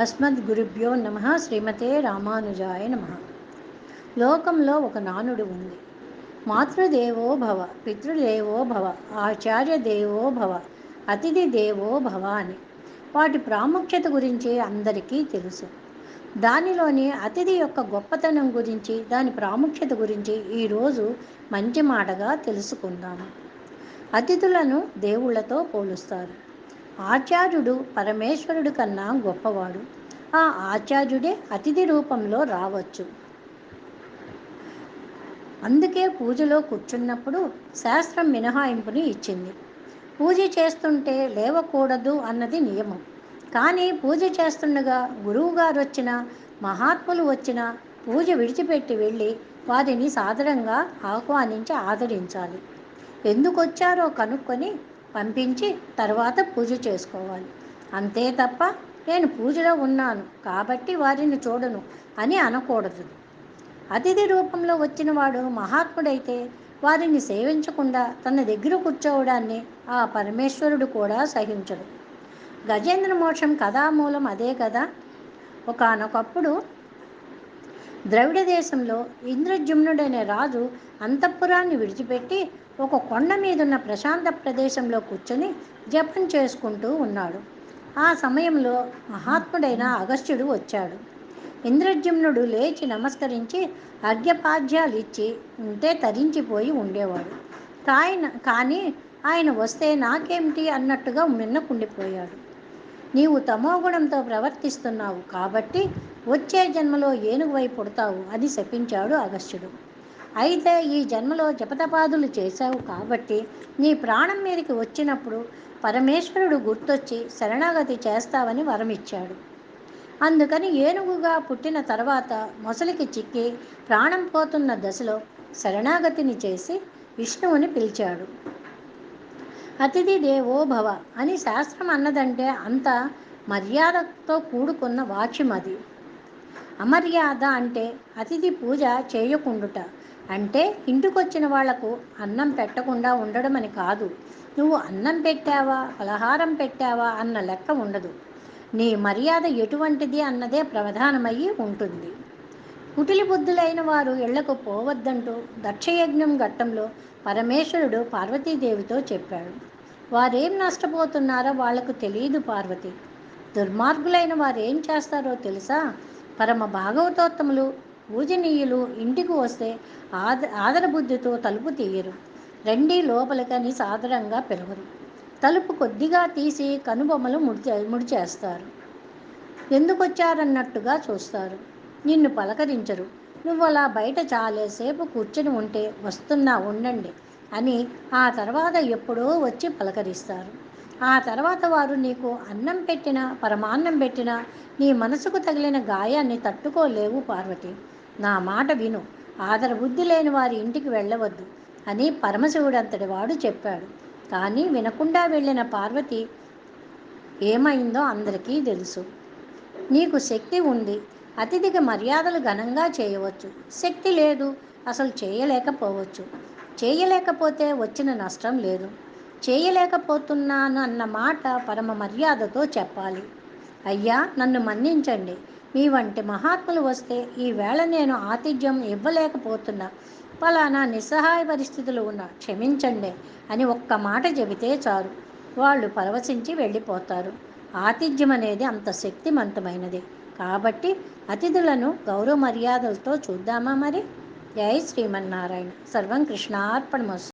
అస్మద్గురుభ్యో నమ. శ్రీమతే రామానుజాయ నమ. లోకంలో ఒక నానుడు ఉంది. మాతృదేవో భవ, పితృదేవో భవ, ఆచార్య దేవో భవ, అతిథి దేవో భవ అని. వాటి ప్రాముఖ్యత గురించి అందరికీ తెలుసు. దానిలోని అతిథి యొక్క గొప్పతనం గురించి, దాని ప్రాముఖ్యత గురించి ఈరోజు మంచి మాటగా తెలుసుకుందాము. అతిథులను దేవుళ్లతో పోలుస్తారు. ఆచార్యుడు పరమేశ్వరుడు కన్నా గొప్పవాడు. ఆ ఆచార్యుడే అతిథి రూపంలో రావచ్చు. అందుకే పూజలో కూర్చున్నప్పుడు శాస్త్రం మినహాయింపుని ఇచ్చింది. పూజ చేస్తుంటే లేవకూడదు అన్నది నియమం. కానీ పూజ చేస్తుండగా గురువుగారు వచ్చినా, మహాత్ములు వచ్చినా పూజ విడిచిపెట్టి వెళ్ళి వారిని సాదరంగా ఆహ్వానించి ఆదరించాలి. ఎందుకు వచ్చారో కనుక్కొని పంపించి తర్వాత పూజ చేసుకోవాలి. అంతే తప్ప నేను పూజలో ఉన్నాను కాబట్టి వారిని చూడను అని అనకూడదు. అతిథి రూపంలో వచ్చిన వాడు మహాత్ముడైతే వారిని సేవించకుండా తన దగ్గర కూర్చోవడాన్ని ఆ పరమేశ్వరుడు కూడా సహించడు. గజేంద్ర మోక్షం కథామూలం అదే కదా. ఒకానొకప్పుడు ద్రవిడ దేశంలో ఇంద్రజుమ్నుడనే రాజు అంతఃపురాన్ని విడిచిపెట్టి ఒక కొండ మీదున్న ప్రశాంత ప్రదేశంలో కూర్చొని జపం చేసుకుంటూ ఉన్నాడు. ఆ సమయంలో మహాత్ముడైన అగస్త్యుడు వచ్చాడు. ఇంద్రజుమ్నుడు లేచి నమస్కరించి అర్ఘ్యపాద్యాలు ఇచ్చి ఉంటే తరించిపోయి ఉండేవాడు. కానీ ఆయన వస్తే నాకేమిటి అన్నట్టుగా మిన్నకుండిపోయాడు. నీవు తమోగుణంతో ప్రవర్తిస్తున్నావు కాబట్టి వచ్చే జన్మలో ఏనుగువై పుడతావు అని శపించాడు అగస్త్యుడు. అయితే ఈ జన్మలో జపతపాదులు చేశావు కాబట్టి నీ ప్రాణం మీదకి వచ్చినప్పుడు పరమేశ్వరుడు గుర్తొచ్చి శరణాగతి చేస్తావని వరమిచ్చాడు. అందుకని ఏనుగుగా పుట్టిన తర్వాత మొసలికి చిక్కి ప్రాణం పోతున్న దశలో శరణాగతిని చేసి విష్ణువుని పిలిచాడు. అతిథి దేవో భవ అని శాస్త్రం అన్నదంటే అంత మర్యాదతో కూడుకున్న వాక్యం అది. అమర్యాద అంటే అతిథి పూజ చేయకుండుట, అంటే ఇంటికొచ్చిన వాళ్లకు అన్నం పెట్టకుండా ఉండడం అని కాదు. నువ్వు అన్నం పెట్టావా, పలహారం పెట్టావా అన్న లెక్క ఉండదు. నీ మర్యాద ఎటువంటిది అన్నదే ప్రధానమయ్యి ఉంటుంది. కుటిలి బుద్ధులైన వారు ఇళ్లకు పోవద్దంటూ దక్షయజ్ఞం ఘట్టంలో పరమేశ్వరుడు పార్వతీదేవితో చెప్పాడు. వారేం నష్టపోతున్నారో వాళ్లకు తెలియదు పార్వతి. దుర్మార్గులైన వారేం చేస్తారో తెలుసా? పరమ భాగవతోత్తములు పూజనీయులు ఇంటికి వస్తే ఆదర బుద్ధితో తలుపు తీయరు. రెండీ లోపలికని సాదరంగా పిలవరు. తలుపు కొద్దిగా తీసి కనుబొమ్మలు ముడిచేస్తారు. ఎందుకొచ్చారన్నట్టుగా చూస్తారు. నిన్ను పలకరించరు. నువ్వు అలా బయట చాలాసేపు కూర్చుని ఉంటే వస్తున్నా ఉండండి అని ఆ తర్వాత ఎప్పుడో వచ్చి పలకరిస్తారు. ఆ తర్వాత వారు నీకు అన్నం పెట్టినా పరమాన్నం పెట్టినా నీ మనసుకు తగిలిన గాయాన్ని తట్టుకోలేవు పార్వతి. నా మాట విను. ఆదర బుద్ధి లేని వారి ఇంటికి వెళ్ళవద్దు అని పరమశివుడంతటి వాడు చెప్పాడు. కానీ వినకుండా వెళ్ళిన పార్వతి ఏమైందో అందరికీ తెలుసు. నీకు శక్తి ఉంది, అతిథికి మర్యాదలు ఘనంగా చేయవచ్చు. శక్తి లేదు, అసలు చేయలేకపోవచ్చు. చేయలేకపోతే వచ్చిన నష్టం లేదు. చేయలేకపోతున్నాను అన్న మాట పరమ మర్యాదతో చెప్పాలి. అయ్యా, నన్ను మన్నించండి. మీ వంటి మహాత్ములు వస్తే ఈవేళ నేను ఆతిథ్యం ఇవ్వలేకపోతున్నా. పలానా నిస్సహాయ పరిస్థితులు ఉన్నా, క్షమించండి అని ఒక్క మాట చెబితే చాలు. వాళ్ళు పరవశించి వెళ్ళిపోతారు. ఆతిథ్యం అనేది అంత శక్తివంతమైనది. కాబట్టి అతిథులను గౌరవ మర్యాదలతో చూద్దామా మరి. జై శ్రీమన్నారాయణ. సర్వం కృష్ణార్పణమస్తు.